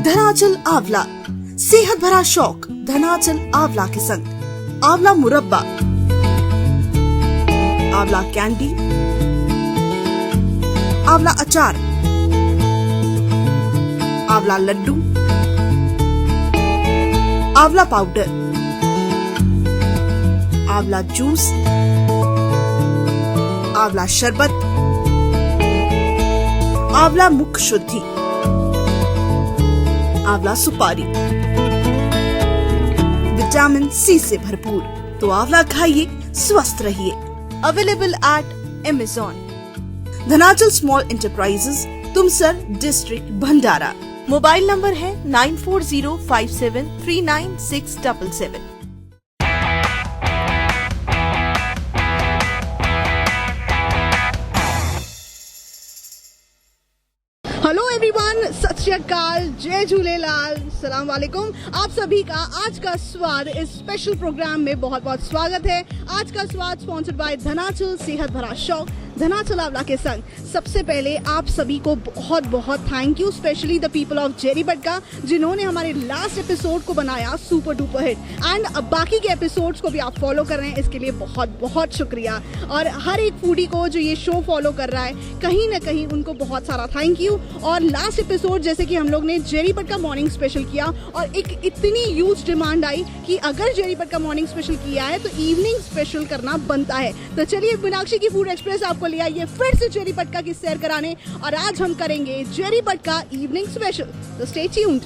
धनाचल आंवला, सेहत भरा शौक धनाचल आंवला के संग। आंवला मुरब्बा, आंवला कैंडी, आंवला अचार, आंवला लड्डू, आंवला पाउडर, आंवला जूस, आंवला शरबत, आंवला मुख शुद्धि, आंवला सुपारी, विटामिन सी से भरपूर। तो आंवला खाइए, स्वस्थ रहिए। Available at Amazon। Dhanachal small enterprises, Tumsar, district Bhandara. Mobile number है 9405739677। हेलो एवरीवन, सत श्री अकाल, जय झूलेलाल, सलाम वालेकुम। आप सभी का आज का स्वाद इस स्पेशल प्रोग्राम में बहुत बहुत स्वागत है। आज का स्वाद स्पॉन्सर्ड बाय धनाचल सेहत भरा शौक धनाचल आंवला के संग। सबसे पहले आप सभी को बहुत बहुत thank you, specially the people of Jaripatka, जिन्होंने हमारे लास्ट एपिसोड को बनाया सुपर डुपर हिट, एंड बाकी के एपिसोड्स को भी आप फॉलो कर रहे हैं, इसके लिए बहुत बहुत शुक्रिया। और हर एक फूडी को जो ये शो फॉलो कर रहा है, कहीं ना कहीं उनको बहुत सारा थैंक यू। और लास्ट एपिसोड जैसे कि हम लोग ने जेरीपटका मॉर्निंग स्पेशल किया और एक इतनी ह्यूज डिमांड आई कि अगर जेरीपटका मॉर्निंग स्पेशल किया है तो इवनिंग स्पेशल करना बनता है। तो चलिए, मीनाक्षी की फूड एक्सप्रेस आपको ले आइए फिर से जेरीपटका की सैर कराने, और आज हम करेंगे जेरीपटका इवनिंग स्पेशल। तो stay tuned.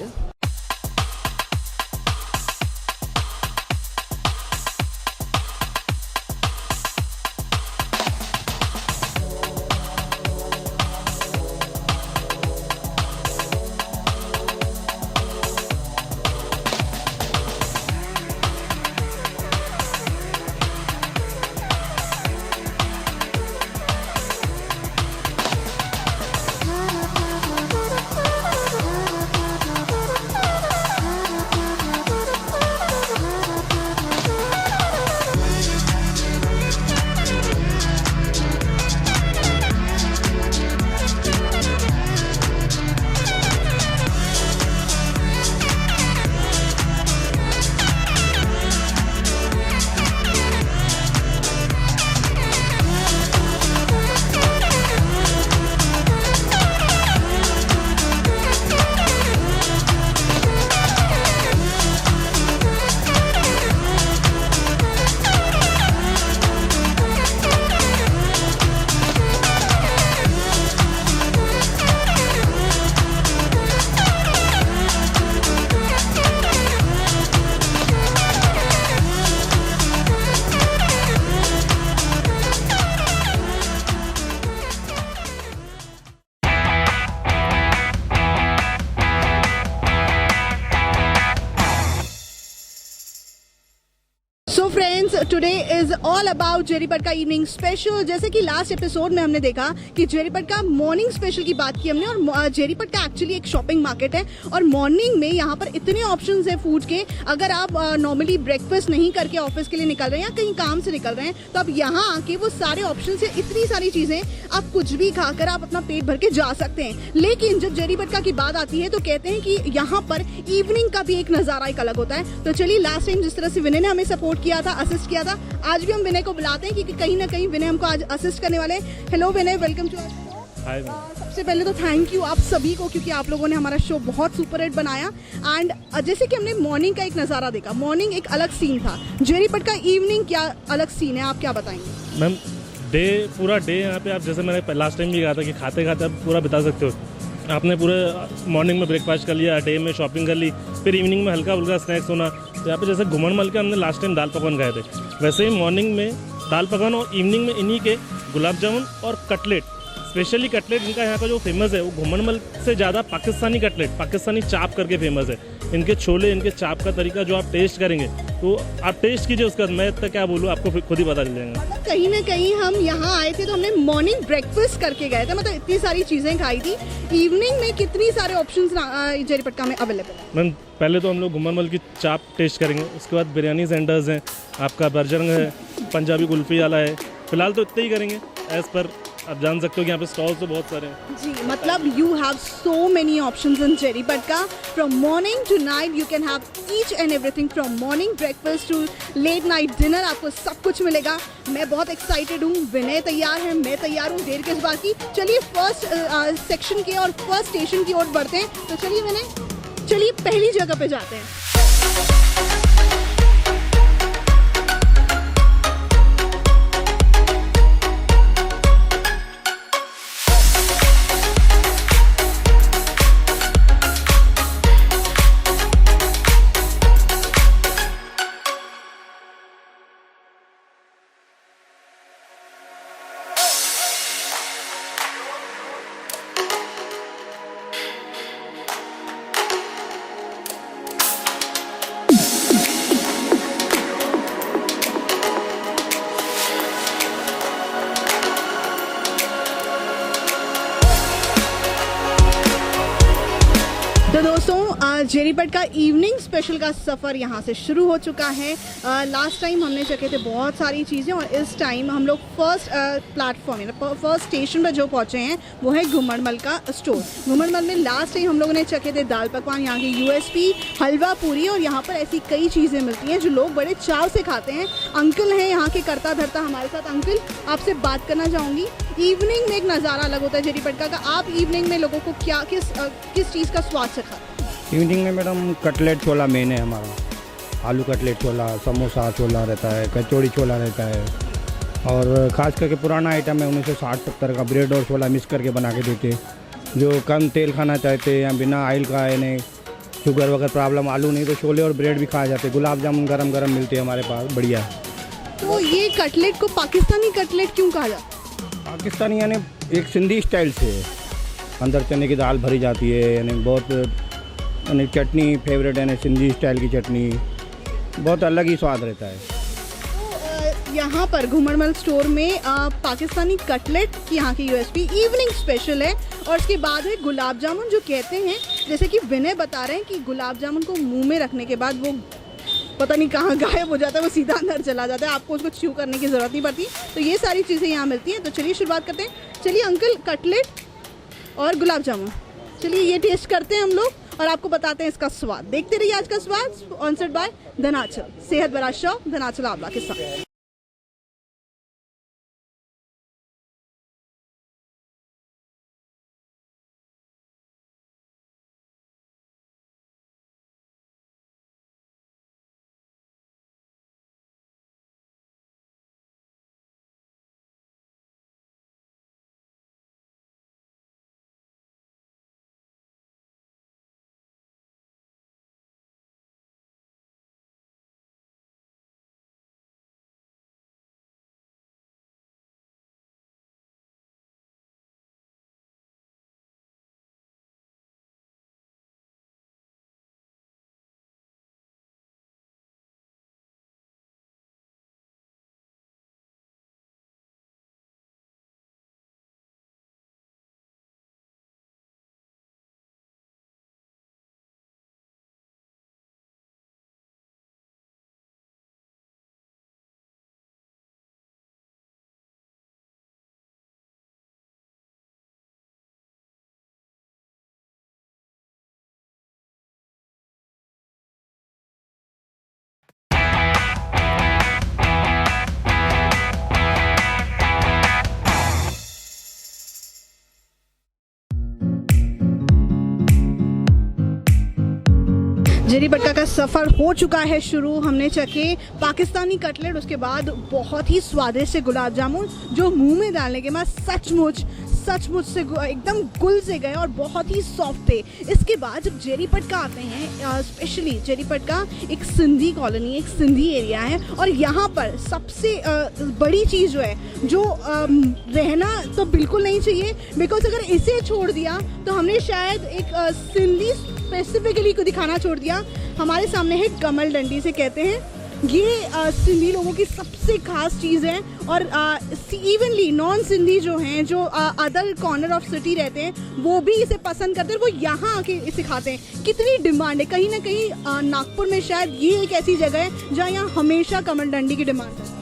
So friends, today is all about Jaripatka evening special. जैसे कि लास्ट एपिसोड में हमने देखा कि जेरीपटका मॉर्निंग स्पेशल की बात की हमने, और जेरीपटका एक्चुअली एक शॉपिंग मार्केट है और मॉर्निंग में यहाँ पर इतने ऑप्शंस हैं फूड के। अगर आप नॉर्मली ब्रेकफास्ट नहीं करके ऑफिस के लिए निकल रहे हैं या कहीं काम से निकल रहे हैं, तो आप यहाँ आके वो सारे ऑप्शन से इतनी सारी चीजें, आप कुछ भी खाकर आप अपना पेट भर के जा सकते हैं। लेकिन जब जेरीपटका की बात आती है तो कहते हैं कि यहाँ पर इवनिंग का भी एक नजारा एक अलग होता है। तो चलिए, लास्ट टाइम जिस तरह से विनय ने हमें सपोर्ट किया था, असिस्ट किया था, आज भी हम विनय को बुलाते हैं क्योंकि कहीं ना कहीं विनय हमको आज असिस्ट करने वाले हैं। Hello Vinay, welcome to. सबसे पहले तो थैंक यू आप सभी को, क्योंकि आप लोगों ने हमारा शो बहुत सुपर हिट बनाया। एंड जैसे कि हमने मॉर्निंग का एक नज़ारा देखा, मॉर्निंग एक अलग सीन था, जेरीपटका इवनिंग क्या अलग सीन है, आप क्या बताएंगे? मैम, पूरा डे यहाँ पे आप, जैसे मैंने लास्ट टाइम भी कहा था कि खाते खाते आप पूरा बिता सकते हो। आपने पूरे मॉर्निंग में ब्रेकफास्ट कर लिया, डे में शॉपिंग कर ली, फिर इवनिंग में हल्का फुल्का स्नैक्स होना। तो यहाँ पे जैसे घुमन मल के हमने लास्ट टाइम दाल पकवान खाए थे, वैसे ही मॉर्निंग में दाल पकवान और इवनिंग में इन्हीं के गुलाब जामुन और कटलेट, स्पेशली कटलेट इनका यहाँ का जो फेमस है वो घुमनमल से ज़्यादा पाकिस्तानी कटलेट, पाकिस्तानी चाप करके फेमस है। इनके छोले, इनके चाप का तरीका जो आप टेस्ट करेंगे तो आप टेस्ट कीजिए, उसका मैं इतना क्या बोलूँ, आपको खुद ही पता चल जाएगा। कहीं ना कहीं हम यहाँ आए थे तो हमने मॉर्निंग ब्रेकफास्ट करके गए थे, मतलब इतनी सारी चीज़ें खाई थी। इवनिंग में कितनी सारे ऑप्शंस जेरीपटका में अवेलेबल है? मैम, पहले तो हम लोग घुमनमल की चाप टेस्ट करेंगे, उसके बाद बिरयानी सेंटर्स हैं, आपका बर्जरंग है, पंजाबी कुल्फ़ी वाला है। फिलहाल तो इतने ही करेंगे एज़ पर आप जान सकते हो कि यहाँ पे स्टॉल्स तो बहुत सारे हैं। जी, मतलब you have so many options in Jaripatka. From morning to night you can have each and everything, from morning breakfast to late night dinner, आपको सब कुछ मिलेगा। मैं बहुत एक्साइटेड हूँ, विनय तैयार है, मैं तैयार हूँ, देर किस बात की। चलिए फर्स्ट सेक्शन के और फर्स्ट स्टेशन की ओर बढ़ते हैं। तो चलिए विनय, चलिए पहली जगह पे जाते हैं। तो दोस्तों जेरीपटका इवनिंग स्पेशल का सफ़र यहाँ से शुरू हो चुका है। लास्ट टाइम हमने चखे थे बहुत सारी चीज़ें और इस टाइम हम लोग फर्स्ट प्लेटफॉर्म फर्स्ट स्टेशन पर जो पहुँचे हैं वो है घुमड़मल का स्टोर। घुमड़मल में लास्ट टाइम हम लोगों ने चखे थे दाल पकवान, यहाँ की यूएसपी, हलवा पूरी, और यहाँ पर ऐसी कई चीज़ें मिलती हैं जो लोग बड़े चाव से खाते हैं। अंकल हैं यहाँ के करता धरता हमारे साथ। अंकल, आपसे बात करना चाहूँगी, इवनिंग में एक नज़ारा अलग होता है जेरीपटका का। आप इवनिंग में लोगों को क्या किस चीज़ का स्वाद से खाते हैं? इवनिंग में मैडम कटलेट छोला मेन है हमारा। आलू कटलेट छोला, समोसा छोला रहता है, कचौड़ी छोला रहता है, और ख़ास करके पुराना आइटम है 1960-70 का ब्रेड और छोला मिक्स करके बना के देते हैं। जो कम तेल खाना चाहते हैं या बिना ऑयल का, यानी शुगर वगैरह प्रॉब्लम, आलू नहीं तो छोले और ब्रेड भी खाए जाते हैं। गुलाब जामुन गरम गरम मिलते हैं हमारे पास, बढ़िया है। तो ये कटलेट को पाकिस्तानी कटलेट क्यों कहा जाता है? पाकिस्तानी यानी एक सिंधी स्टाइल से है। अंदर चने की दाल भरी जाती है, यानी बहुत, यानी चटनी फेवरेट है, सिंधी स्टाइल की चटनी, बहुत अलग ही स्वाद रहता है। तो यहाँ पर घुमड़मल स्टोर में पाकिस्तानी कटलेट की यहाँ की यूएसपी इवनिंग स्पेशल है। और उसके बाद है गुलाब जामुन, जो कहते हैं, जैसे कि विनय बता रहे हैं कि गुलाब जामुन को मुंह में रखने के बाद वो पता नहीं कहाँ गायब हो जाता है, वो सीधा अंदर चला जाता है, आपको उसको च्यू करने की ज़रूरत नहीं पड़ती। तो ये सारी चीज़ें यहाँ मिलती हैं। तो चलिए शुरुआत करते हैं। चलिए अंकल, कटलेट और गुलाब जामुन, चलिए ये टेस्ट करते हैं हम लोग और आपको बताते हैं इसका स्वाद। देखते रहिए आज का स्वाद, स्पॉन्सर्ड बाय धनाचल, सेहत बड़ा शौक, धनाचल आंवला के साथ। जेरीपटका का सफ़र हो चुका है शुरू। हमने चखे पाकिस्तानी कटलेट, उसके बाद बहुत ही स्वादिष्ट गुलाब जामुन जो मुंह में डालने के बाद सचमुच से एकदम गुल से गए और बहुत ही सॉफ्ट थे। इसके बाद जब जेरीपटका आते हैं, स्पेशली जेरीपटका एक सिंधी कॉलोनी, एक सिंधी एरिया है, और यहाँ पर सबसे बड़ी चीज़ जो है, जो रहना तो बिल्कुल नहीं चाहिए, बिकॉज अगर इसे छोड़ दिया तो हमने शायद एक सिंधी स्पेसिफिकली को दिखाना छोड़ दिया। हमारे सामने है कमल डंडी से कहते हैं, ये सिंधी लोगों की सबसे खास चीज़ है। और इवनली नॉन सिंधी जो हैं, जो अदर कॉर्नर ऑफ सिटी रहते हैं, वो भी इसे पसंद करते हैं, वो यहाँ आके इसे खाते हैं। कितनी डिमांड है, कहीं ना कहीं नागपुर में शायद ये एक ऐसी जगह है जहाँ यहाँ हमेशा कमल डंडी की डिमांड है।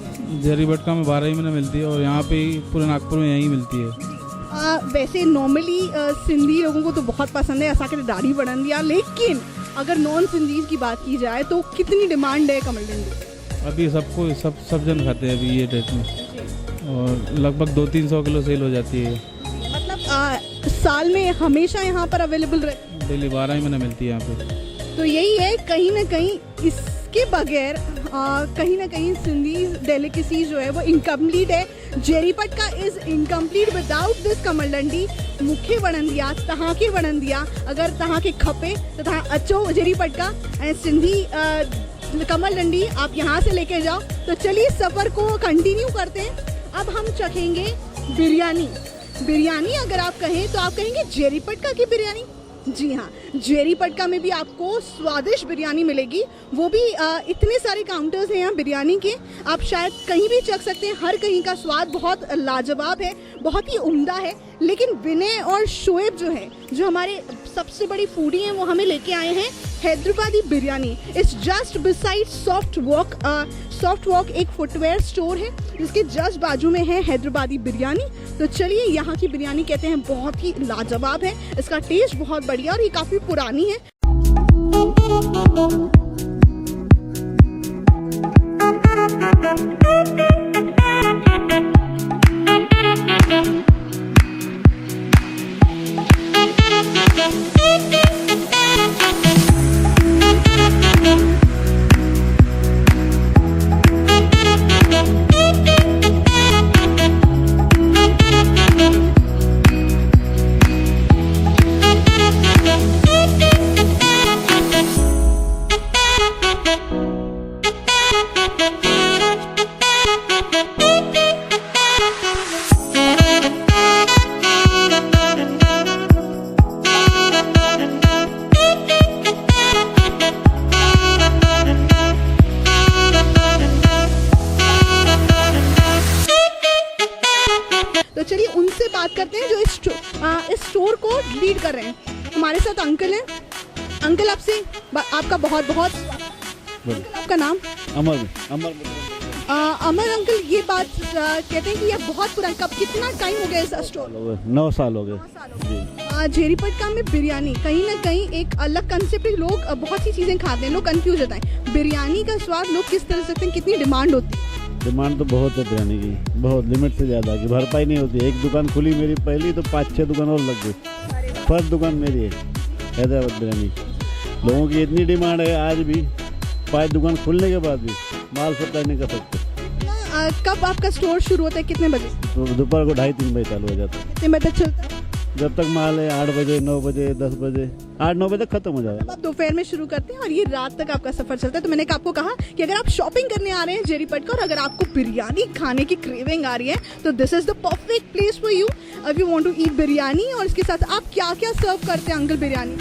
जेरी बटका में 12 ही महीने मिलती है और यहाँ पे ही पूरे नागपुर में यहीं मिलती है। वैसे नॉर्मली सिंधी लोगों को तो बहुत पसंद है असांखे दाढ़ी बढ़न दिया, लेकिन अगर नॉन सिंधीज की बात की जाए तो कितनी डिमांड है कमल डंडी? अभी सबको सब जन खाते हैं अभी ये डेट में, और लगभग 200-300 किलो सेल हो जाती है। मतलब साल में हमेशा यहाँ पर अवेलेबल रहती? डेली 12 ही महीने मिलती है यहाँ पे। तो यही है, कहीं ना कहीं इसके बगैर कहीं ना कहीं सिंधी डेलिकेसी जो है वो इनकम्प्लीट है। जेरी पटका इज इनकम्प्लीट विदाउट दिस कमल डंडी। मूंखे वणंदी आहे, तव्हांखे वणंदी आहे, अगर तव्हांखे खपे तो तव्हां अचो जेरी पटका ऐं सिंधी कमल डंडी आप यहाँ से लेके जाओ। तो चलिए सफ़र को कंटिन्यू करते हैं। अब हम चखेंगे बिरयानी। बिरयानी अगर आप कहें तो आप कहेंगे जेरी पटका की बिरयानी। जी हाँ, जेरी पटका में भी आपको स्वादिष्ट बिरयानी मिलेगी, वो भी इतने सारे काउंटर्स हैं यहाँ बिरयानी के, आप शायद कहीं भी चख सकते हैं। हर कहीं का स्वाद बहुत लाजवाब है, बहुत ही उम्दा है। लेकिन विनय और शोएब जो है, जो हमारे सबसे बड़ी फूडी हैं, वो हमें लेके आए हैं Hyderabadi biryani. It's just beside soft walk. Soft walk एक फुटवेयर स्टोर है जिसके जस्ट बाजू में है हैदराबादी बिरयानी। तो चलिए, यहाँ की बिरयानी कहते हैं बहुत ही लाजवाब है, इसका टेस्ट बहुत बढ़िया और ये काफ़ी पुरानी है। तो चलिए उनसे बात करते हैं जो इस स्टोर को लीड कर रहे हैं। हमारे साथ अंकल हैं। अंकल आपका बहुत बहुत अंकल, आपका नाम? अमर अंकल, ये बात कहते हैं कि ये बहुत पुराना, कब कितना टाइम हो गया इस स्टोर? 9 साल हो गए। जेरी पटका में बिरयानी कहीं ना कहीं एक अलग कंसेप्ट है। लोग बहुत सी चीज़ें खाते हैं, लोग कंफ्यूज होते हैं। बिरयानी का स्वाद लोग किस तरह से सकते हैं, कितनी डिमांड होती है? डिमांड तो बहुत है बिरयानी की, बहुत लिमिट से ज़्यादा की भरपाई नहीं होती। एक दुकान खुली मेरी पहली, तो 5-6 दुकान और लग गई। फर्स्ट दुकान मेरी है हैदराबाद बिरयानी। लोगों की इतनी डिमांड है, आज भी 5 दुकान खुलने के बाद भी माल सप्लाई नहीं कर सकते। कब आपका स्टोर शुरू होता है, कितने बजे? तो दोपहर को 2:30-3 बजे चालू हो जाता है। कितने बजे तक चलता है? जब तक माल है 8 बजे, 9 बजे, 10 बजे, 8-9 बजे तक खत्म हो जाएगा। आप दोपहर में शुरू करते हैं और ये रात तक आपका सफर चलता है। तो मैंने आपको कहा कि अगर आप शॉपिंग करने आ रहे हैं जेरी पटका और अगर आपको बिरयानी खाने की क्रेविंग आ रही है, तो this is the perfect place for you if you want to eat biryani. और इसके साथ आप क्या क्या सर्व करते हैं अंकल बिरयानी?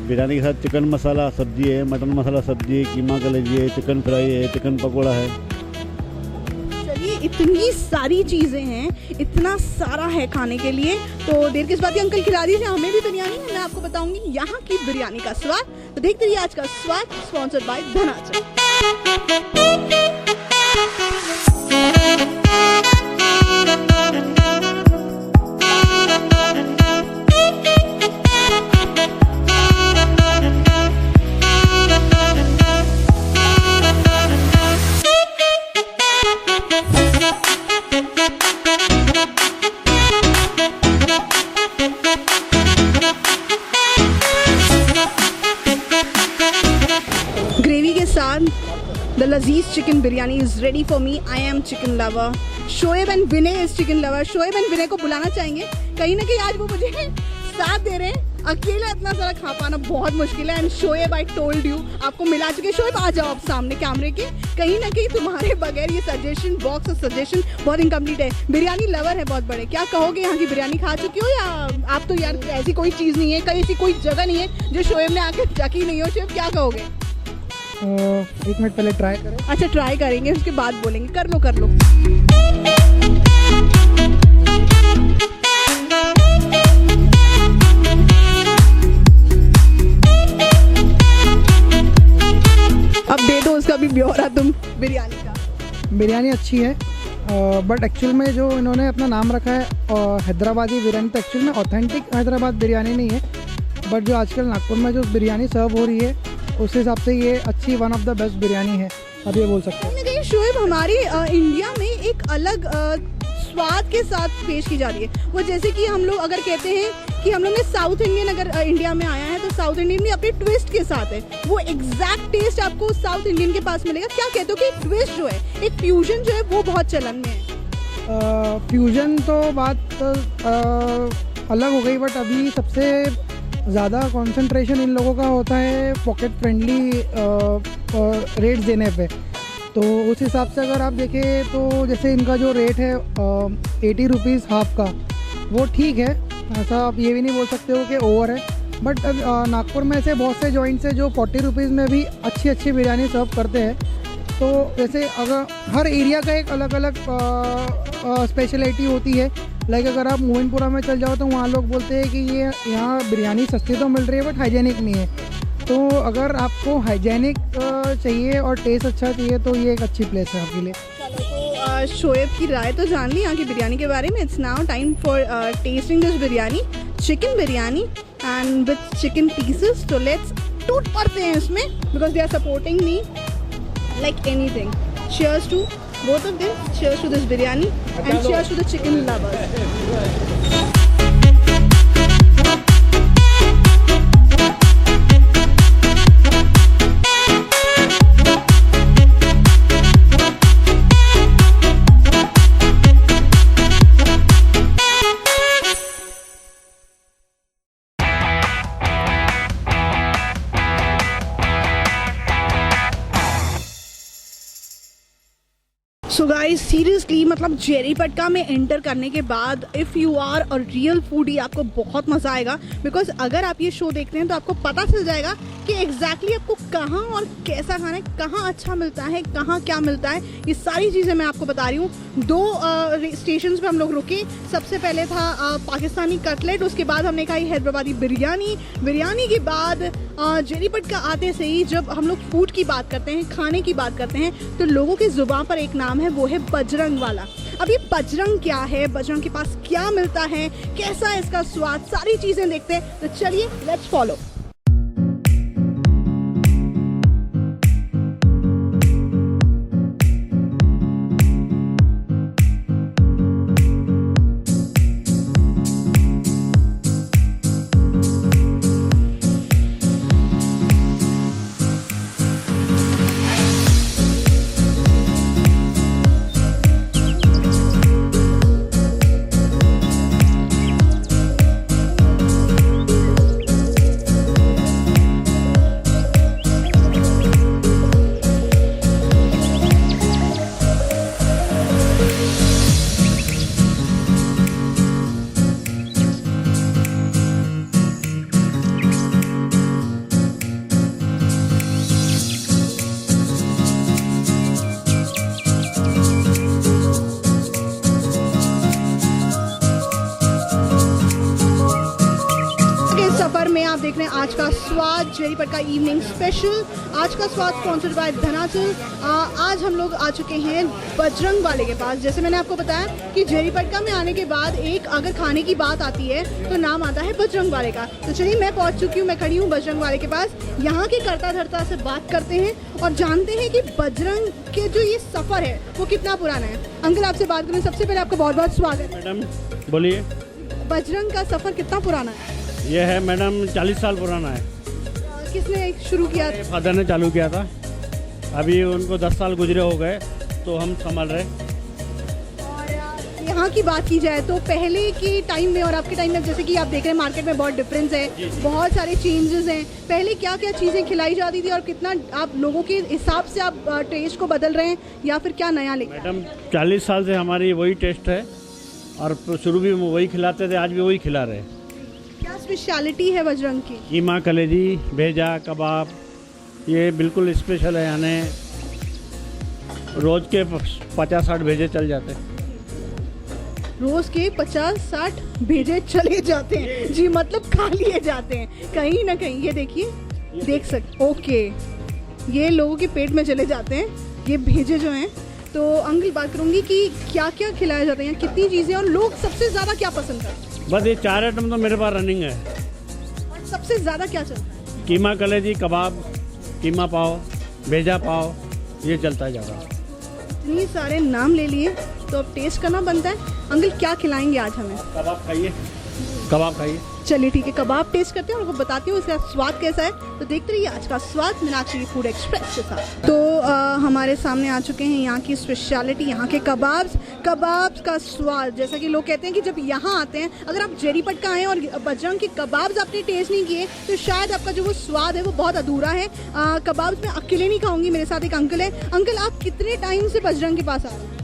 बिरयानी के साथ चिकन मसाला सब्जी है, मटन मसाला सब्जी है, कीमा कलेजी है, चिकन फ्राई है, चिकन पकौड़ा है। इतनी सारी चीजें हैं, इतना सारा है खाने के लिए। तो देर किस बात है, अंकल खिला दीजिए हमें भी बिरयानी। मैं आपको बताऊंगी यहाँ की बिरयानी का स्वाद। तो देखते रहिए आज का स्वाद, स्पॉन्सर्ड बाय धनाचल। ग्रेवी के साथ द लजीज chicken biryani is ready for me. I am chicken lover. Shoaib and Vinay is chicken lover. Shoaib and Vinay को बुलाना चाहेंगे, कहीं ना कहीं आज वो मुझे साथ दे रहे हैं। अकेला इतना सारा खा पाना बहुत मुश्किल है। And Shoaib, I told you, आपको मिला चुके। शोएब आ जाओ आप सामने कैमरे के। कहीं ना कहीं तुम्हारे बगैर ये सजेशन बॉक्स और सजेशन बहुत इनकम्प्लीट है। बिरयानी लवर है बहुत बड़े, क्या कहोगे? यहाँ की बिरयानी खा चुकी हो या आप तो यार ऐसी कोई चीज़ नहीं है, कहीं ऐसी कोई जगह नहीं है जो शोएब ने आके चखी नहीं हो? शोएब क्या कहोगे? 1 मिनट पहले ट्राई करें। अच्छा, ट्राई करेंगे, उसके बाद बोलेंगे। कर लो कर लो। अब दे दो उसका भी ब्यौरा तुम बिरयानी का। बिरयानी अच्छी है, बट एक्चुअल में जो इन्होंने अपना नाम रखा है हैदराबादी बिरयानी, तो एक्चुअल में ऑथेंटिक हैदराबाद बिरयानी नहीं है, बट जो आजकल नागपुर में जो बिरयानी सर्व हो रही है उस हिसाब से ये अच्छी one of the best biryani है, अब ये बोल सकते हैं। कहीं शोएब हमारी इंडिया में एक अलग स्वाद के साथ पेश की जा रही है। वो जैसे कि हम लोग अगर कहते हैं कि हम लोग ने साउथ इंडियन अगर इंडिया में आया है तो साउथ इंडियन भी अपने ट्विस्ट के साथ है, वो एग्जैक्ट टेस्ट आपको साउथ इंडियन के पास मिलेगा। क्या कहते हो कि ट्विस्ट जो है, एक फ्यूजन जो है वो बहुत चलन में है? फ्यूजन तो बात अलग हो गई, बट अभी सबसे ज़्यादा कंसंट्रेशन इन लोगों का होता है पॉकेट फ्रेंडली रेट देने पे। तो उस हिसाब से अगर आप देखें तो जैसे इनका जो रेट है 80 रुपीज़ हाफ का, वो ठीक है, ऐसा आप ये भी नहीं बोल सकते हो कि ओवर है। बट नागपुर में ऐसे बहुत से जॉइंट्स हैं जो 40 रुपीज़ में भी अच्छी अच्छी बिरयानी सर्व करते हैं। तो जैसे अगर हर एरिया का एक अलग अलग स्पेशलिटी होती है, लाइक अगर आप मोमिनपुरा में चल जाओ तो वहाँ लोग बोलते हैं कि ये यहाँ बिरयानी सस्ती तो मिल रही है बट हाइजेनिक नहीं है। तो अगर आपको हाइजेनिक चाहिए और टेस्ट अच्छा चाहिए तो ये एक अच्छी प्लेस है आपके लिए। चलो, तो शोएब की राय तो जान ली यहाँ की बिरयानी के बारे में। It's now time for testing this biryani, chicken biryani and with chicken pieces. तो लेट्स टूट पड़ते हैं इसमें because they are supporting me like anything. Cheers to both of them. Cheers to this biryani and cheers to the chicken lovers. So guys seriously मतलब जेरीपटका में enter करने के बाद if you are a real foodie आपको बहुत मज़ा आएगा। Because अगर आप ये शो देखते हैं तो आपको पता चल जाएगा कि एग्जैक्टली आपको कहाँ और कैसा खाना है, कहाँ अच्छा मिलता है, कहाँ क्या मिलता है, ये सारी चीज़ें मैं आपको बता रही हूँ। 2 स्टेशंस पे हम लोग रुके। सबसे पहले था पाकिस्तानी कटलेट, उसके बाद हमने खाई हैदराबादी बिरयानी के बाद जेरीपटका आते से ही जब हम लोग फूड की बात करते हैं, खाने की बात करते हैं, तो लोगों की जुबान पर एक नाम है, वो है बजरंग वाला। अब ये बजरंग क्या है, बजरंग के पास क्या मिलता है, कैसा है इसका स्वाद, सारी चीजें देखते हैं। तो चलिए लेट्स फॉलो। सफर में आप देख रहे हैं आज का स्वाद जेरीपटका इवनिंग स्पेशल। आज का स्वाद स्पॉन्सर्ड बाय धनाचल। आज हम लोग आ चुके हैं बजरंग वाले के पास। जैसे मैंने आपको बताया कि जेरीपटका में आने के बाद एक अगर खाने की बात आती है तो नाम आता है बजरंग वाले का। तो चलिए मैं पहुंच चुकी हूँ, मैं खड़ी हूँ बजरंग वाले के पास। यहाँ के कर्ता धर्ता से बात करते हैं और जानते हैं कि बजरंग के जो ये सफ़र है वो कितना पुराना है। अंकल आपसे बात करें, सबसे पहले आपका बहुत बहुत स्वागत। मैडम बोलिए। बजरंग का सफ़र कितना पुराना है? ये है मैडम 40 साल पुराना है। किसने शुरू किया? फादर ने चालू किया था, अभी उनको 10 साल गुजरे हो गए तो हम संभाल रहे। और यहाँ की बात की जाए तो पहले के टाइम में और आपके टाइम में जैसे कि आप देख रहे हैं मार्केट में बहुत डिफरेंस है, बहुत सारे चेंजेस हैं। पहले क्या क्या चीज़ें खिलाई जाती थी और कितना आप लोगों के हिसाब से आप टेस्ट को बदल रहे हैं या फिर क्या नया लेकर? मैडम 40 साल से हमारी वही टेस्ट है और शुरू भी वही खिलाते थे, आज भी वही खिला रहे हैं। क्या स्पेशलिटी है बजरंग की? कीमा, कलेजी, भेजा, कबाब, ये बिल्कुल स्पेशल है। यानी रोज़ के 50-60 भेजे चल जाते हैं। रोज़ के 50-60 भेजे चले जाते हैं जी, मतलब खा लिए जाते हैं कहीं ना कहीं। ये देखिए, देख सकते, ओके, ये लोगों के पेट में चले जाते हैं ये भेजे जो हैं। तो अंकल बात करूंगी कि क्या क्या खिलाया जाता है यहाँ, कितनी चीज़ें और लोग सबसे ज़्यादा क्या पसंद करते हैं? बस ये 4 आइटम तो मेरे पास रनिंग है। और सबसे ज़्यादा क्या चलता है? कीमा कलेजी कबाब, कीमा पाव, भेजा पाव, ये चलता है ज़्यादा। इतनी सारे नाम ले लिए तो अब टेस्ट करना बनता है। अंकल क्या खिलाएंगे आज हमें? कबाब खाइए, कबाब खाइए। चलिए ठीक है, कबाब टेस्ट करते हैं और आपको बताती हूँ इसका स्वाद कैसा है। तो देखते रहिए आज का स्वाद मीनाक्षी फूड एक्सप्रेस के साथ। तो हमारे सामने आ चुके हैं यहाँ की स्पेशलिटी, यहाँ के कबाब्स का स्वाद। जैसा कि लोग कहते हैं कि जब यहाँ आते हैं, अगर आप जेरीपटका आए और बजरंग के कबाब्स आपने टेस्ट नहीं किए तो शायद आपका जो वो स्वाद है वो बहुत अधूरा है। कबाब्स मैं अकेले नहीं खाऊंगी, मेरे साथ एक अंकल है। अंकल, आप कितने टाइम से बजरंग के पास आ रहे हैं?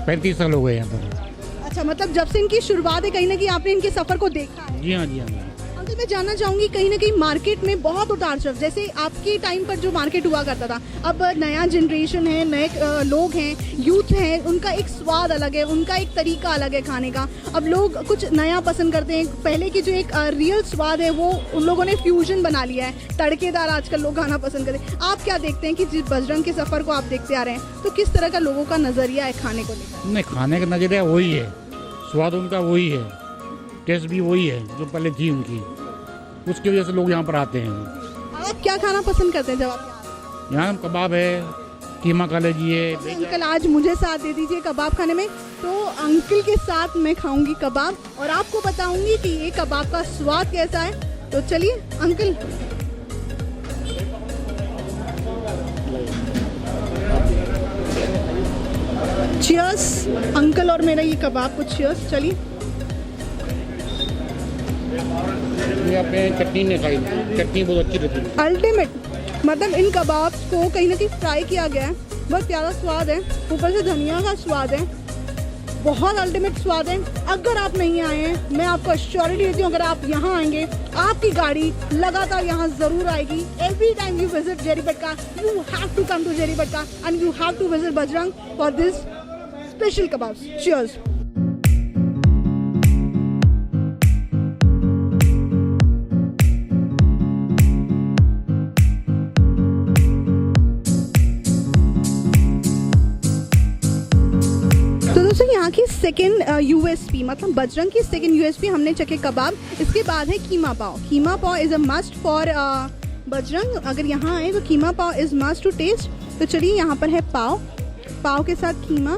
35 साल हो गए यहाँ पर। अच्छा, मतलब जब से इनकी शुरुआत है कहीं ना कहीं आपने इनके सफर को देखा है? जी हाँ, जी हाँ। अंकल, मैं जानना चाहूंगी कहीं ना कहीं मार्केट में बहुत उतार चढ़ाव, जैसे आपके टाइम पर जो मार्केट हुआ करता था, अब नया जनरेशन है, नए लोग हैं, यूथ हैं, उनका एक स्वाद अलग है, उनका एक तरीका अलग है खाने का। अब लोग कुछ नया पसंद करते हैं। पहले की जो एक रियल स्वाद है वो उन लोगों ने फ्यूजन बना लिया है, तड़केदार आजकल लोग खाना पसंद करते हैं। आप क्या देखते हैं कि जिस बजरंग के सफर को आप देखते आ रहे हैं, तो किस तरह का लोगों का नजरिया है खाने को लेकर? नहीं, खाने का नजरिया वही है, स्वाद उनका वही है, टेस्ट भी वही है जो पहले थी उनकी, उसकी वजह से लोग यहाँ पर आते हैं। आप क्या खाना पसंद करते हैं जब आप यहाँ कबाब है, कीमा कलेजी है। अंकल, आज मुझे साथ दे दीजिए कबाब खाने में, तो अंकल के साथ मैं खाऊंगी कबाब और आपको बताऊंगी कि ये कबाब का स्वाद कैसा है। तो चलिए अंकल। चियर्स अंकल और मेरा ये कबाब को चियर्स। चलिए। ये आपने चटनी नहीं खाई, चटनी बहुत अच्छी रहती है। अल्टीमेट, मतलब इन कबाब्स को कहीं ना कहीं फ्राई किया गया है, बहुत प्यारा स्वाद है, ऊपर से धनिया का स्वाद है, बहुत अल्टीमेट स्वाद है। अगर आप नहीं आए हैं, मैं आपको एश्योरिटी देती हूँ, अगर आप यहाँ आएंगे आपकी गाड़ी लगातार यहाँ जरूर आएगी। Every time you visit Jaripatka, you have to come to Jaripatka and you have to visit Bajrang for this special kebabs. Cheers. यहाँ की सेकेंड यूएसपी, मतलब बजरंग की सेकेंड यूएसपी हमने चखे कबाब। इसके बाद है keema pav. Keema pav is a must for Bajrang. अगर यहाँ आए तो keema pav is must to taste. तो चलिए, यहाँ पर है पाव के साथ कीमा,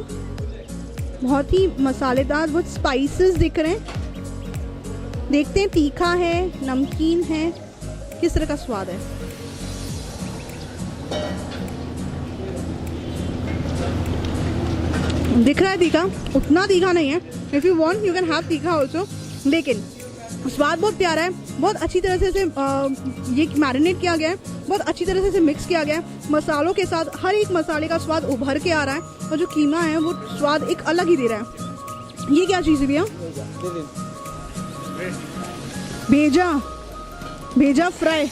बहुत ही मसालेदार, बहुत स्पाइसेस दिख रहे हैं। देखते हैं तीखा है, नमकीन है, किस तरह का स्वाद है। दिख रहा है तीखा, उतना तीखा नहीं है। If you want you can have तीखा ऑल्सो, लेकिन स्वाद बहुत प्यारा है। बहुत अच्छी तरह से ये मैरिनेट किया गया है, बहुत अच्छी तरह से इसे मिक्स किया गया है मसालों के साथ। हर एक मसाले का स्वाद उभर के आ रहा है और जो कीमा है वो स्वाद एक अलग ही दे रहा है। ये क्या चीज़ है भैया? भेजा फ्राई,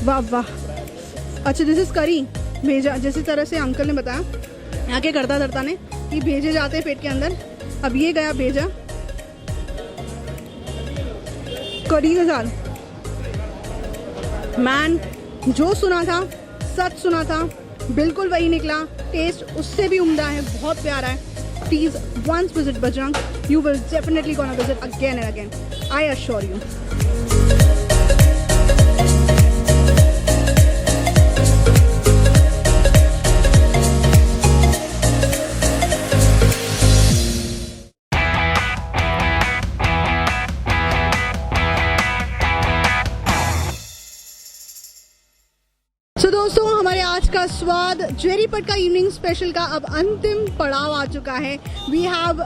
वाह वाह। अच्छा, दिस इज करी भेजा, जिस तरह से अंकल ने बताया यहाँ के करता धरता ने कि भेजे जाते हैं पेट के अंदर। अब ये गया भेजा करी के साथ। मैन, जो सुना था सच सुना था, बिल्कुल वही निकला। टेस्ट उससे भी उम्दा है, बहुत प्यारा है। Please once visit Bajrang, you will definitely gonna visit again and again, I assure you. दोस्तों, हमारे आज का स्वाद जेरीपटका इवनिंग स्पेशल का अब अंतिम पड़ाव आ चुका है। We have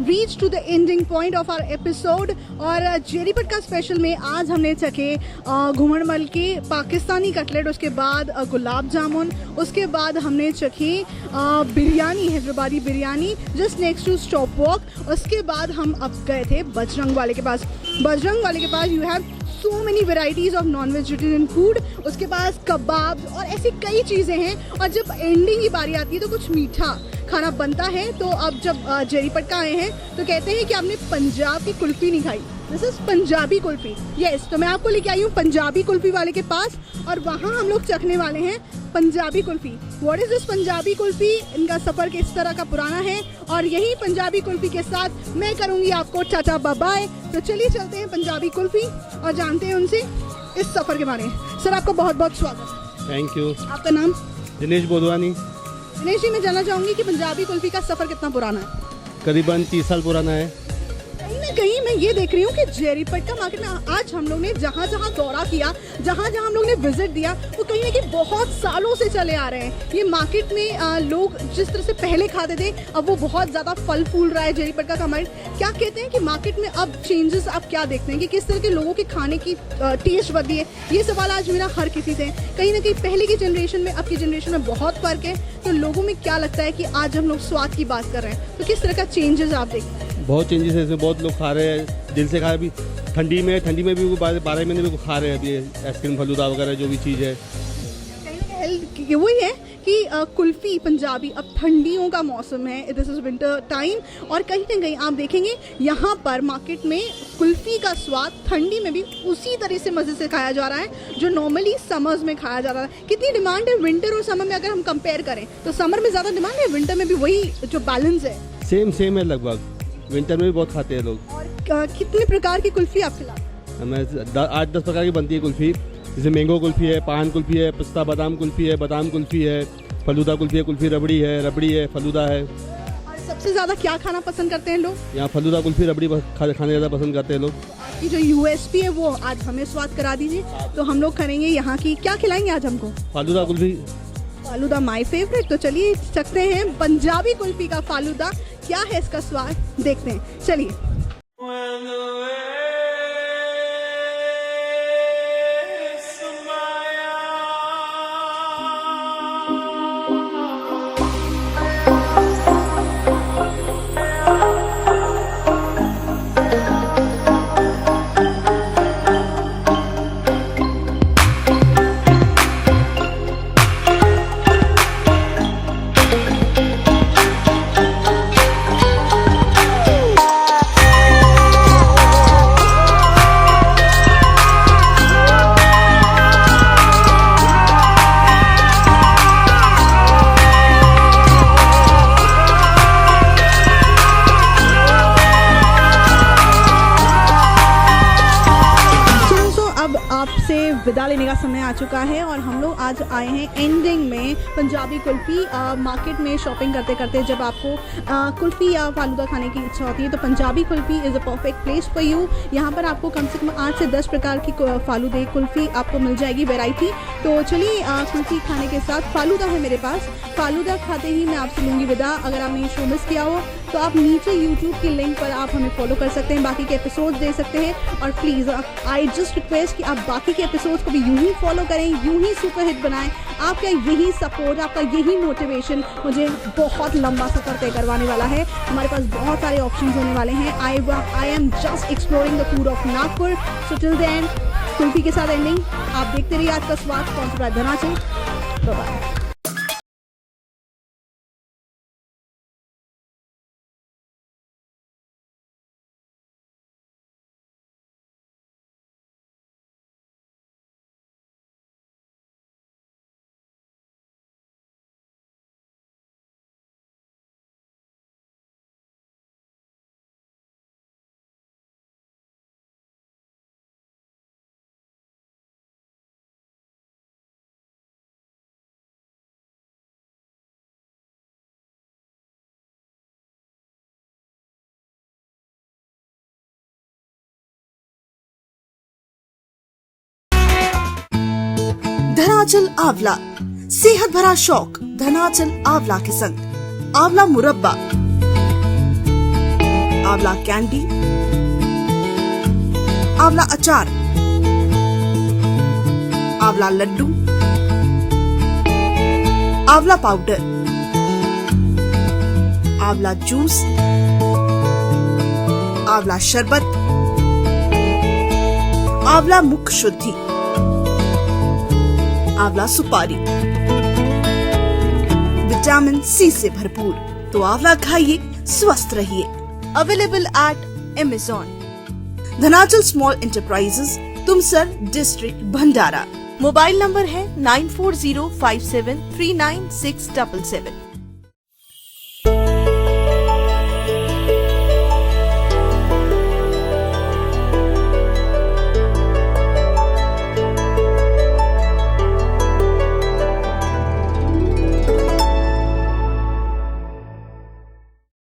reach to the ending point of our episode. और जेरीपटका स्पेशल में आज हमने चखे घुमड़मल के पाकिस्तानी कटलेट, उसके बाद गुलाब जामुन, उसके बाद हमने चखे biryani, Hyderabadi biryani just next to stop walk. उसके बाद हम अब गए थे बजरंग वाले के पास। बजरंग वाले के पास you have so many varieties of non-vegetarian food, उसके पास कबाब और ऐसी कई चीज़ें हैं। और जब एंडिंग की बारी आती है तो कुछ मीठा खाना बनता है। तो अब जब जेरीपटका आए हैं तो कहते हैं कि आपने पंजाब की कुल्फी नहीं खाई, this is Punjabi kulfi. Yes, तो मैं आपको लेके आई हूँ पंजाबी कुल्फी वाले के पास और वहाँ हम लोग चखने वाले हैं Punjabi kulfi. What is this Punjabi kulfi, इनका सफ़र किस तरह का पुराना है, और यही पंजाबी कुल्फी के साथ मैं करूँगी आपको टाटा बाय बाय। तो चलिए चलते हैं पंजाबी कुल्फी और जानते हैं उनसे इस सफ़र के बारे में। सर आपका बहुत बहुत स्वागत। Thank you. आपका नाम? दिनेश बोधवानी। दिनेश जी, मैं जानना चाहूँगी कि पंजाबी कुल्फी का सफ़र कितना पुराना है? करीबन 30 साल पुराना है। कहीं ना कहीं मैं ये देख रही हूँ कि जेरीपटका मार्केट में आज हम लोग ने जहाँ जहाँ दौरा किया, जहाँ जहाँ हम लोग ने विजिट दिया, वो कहीं ना कहीं बहुत सालों से चले आ रहे हैं। ये मार्केट में लोग जिस तरह से पहले खाते थे, अब वो बहुत ज़्यादा फल फूल रहा है जेरीपटका का मार्केट। क्या कहते हैं कि मार्केट में अब चेंजेस आप क्या देखते हैं कि किस तरह के लोगों के खाने की टेस्ट बदली है? ये सवाल आज मेरा हर किसी से है। कहीं ना कहीं पहले की जनरेशन में अब की जनरेशन में बहुत फ़र्क है। तो लोगों में क्या लगता है कि आज हम लोग स्वाद की बात कर रहे हैं, तो किस तरह का चेंजेस आप देखते हैं? बहुत चेंजेस है इसमें, बहुत लोग खा रहे हैं, दिल से खा रहे हैं। अभी ठंडी में भी वो 12 महीने में खा रहे हैं अभी आइसक्रीम फलूदा वगैरह जो भी चीज़ है। वही है कि कुल्फ़ी पंजाबी, अब ठंडियों का मौसम है, दिस इज़ विंटर टाइम, और कहीं ना कहीं आप देखेंगे यहाँ पर मार्केट में कुल्फ़ी का स्वाद ठंडी में भी उसी तरह से मज़े से खाया जा रहा है जो नॉर्मली समर्स में खाया जा रहा है। कितनी डिमांड है विंटर और समर में अगर हम कंपेयर करें, तो समर में ज़्यादा डिमांड है, विंटर में भी वही जो बैलेंस है सेम है लगभग। विंटर में भी बहुत खाते हैं लोग। और कितने प्रकार की कुल्फ़ी आप खिलाते हैं? हमें 8-10 प्रकार की बनती है कुल्फ़ी, जैसे मैंगो कुल्फ़ी है, पान कुल्फ़ी है, पिस्ता बादाम कुल्फ़ी है, बादाम कुल्फ़ी है, फलूदा कुल्फ़ी है, कुल्फ़ी रबड़ी है, फलूदा है। और सबसे ज़्यादा क्या खाना पसंद करते हैं लोग? यहाँ फलूदा कुल्फ़ी रबड़ी खाने ज़्यादा पसंद करते हैं लोग। आपकी जो यूएसपी है वो आज हमें स्वाद करा दीजिए, तो हम लोग करेंगे यहाँ की। क्या खिलाएंगे आज हमको? फालूदा कुल्फ़ी। Falooda my favourite. तो चलिए चखते हैं पंजाबी कुल्फ़ी का फालूदा, क्या है इसका स्वाद, देखते हैं। चलिए। विदा लेने का समय आ चुका है और हम लोग आज आए हैं एंडिंग में पंजाबी कुल्फ़ी मार्केट में शॉपिंग करते करते। जब आपको कुल्फ़ी या फालूदा खाने की इच्छा होती है तो Punjabi kulfi is a perfect place for you. यहाँ पर आपको कम से कम 8 से 10 प्रकार की फालूदे कुल्फ़ी आपको मिल जाएगी, वैरायटी। तो चलिए कुल्फ़ी खाने के साथ फालूदा है मेरे पास। फालूदा खाते ही मैं आपसे लूँगी विदा। अगर आपने शो मिस किया हो तो आप नीचे यूट्यूब की लिंक पर आप हमें फॉलो कर सकते हैं, बाकी के एपिसोड्स देख सकते हैं। और प्लीज़ आई जस्ट रिक्वेस्ट कि आप बाकी के एपिसोड्स को भी यूं ही फॉलो करें, यूं ही सुपर हिट बनाएं। आपका यही सपोर्ट, आपका यही मोटिवेशन मुझे बहुत लंबा सफ़र तय करवाने वाला है। हमारे पास बहुत सारे ऑप्शंस होने वाले हैं। I am just exploring the food of Nagpur. So till then kulfi के साथ एंडिंग। आप देखते रहिए आज का स्वाद, sponsored by Dhanachal. Bye bye. Dhanachal आंवला, सेहत भरा शौक धनाचल आंवला के संग। आंवला मुरब्बा, आंवला कैंडी, आंवला अचार, आंवला लड्डू, आंवला पाउडर, आंवला जूस, आंवला शरबत, आंवला मुख शुद्धि, आंवला सुपारी, विटामिन सी से भरपूर। तो आंवला खाइए, स्वस्थ रहिए। Available at Amazon। Dhanachal small enterprises, Tumsar, district Bhandara. Mobile number है 9405739677।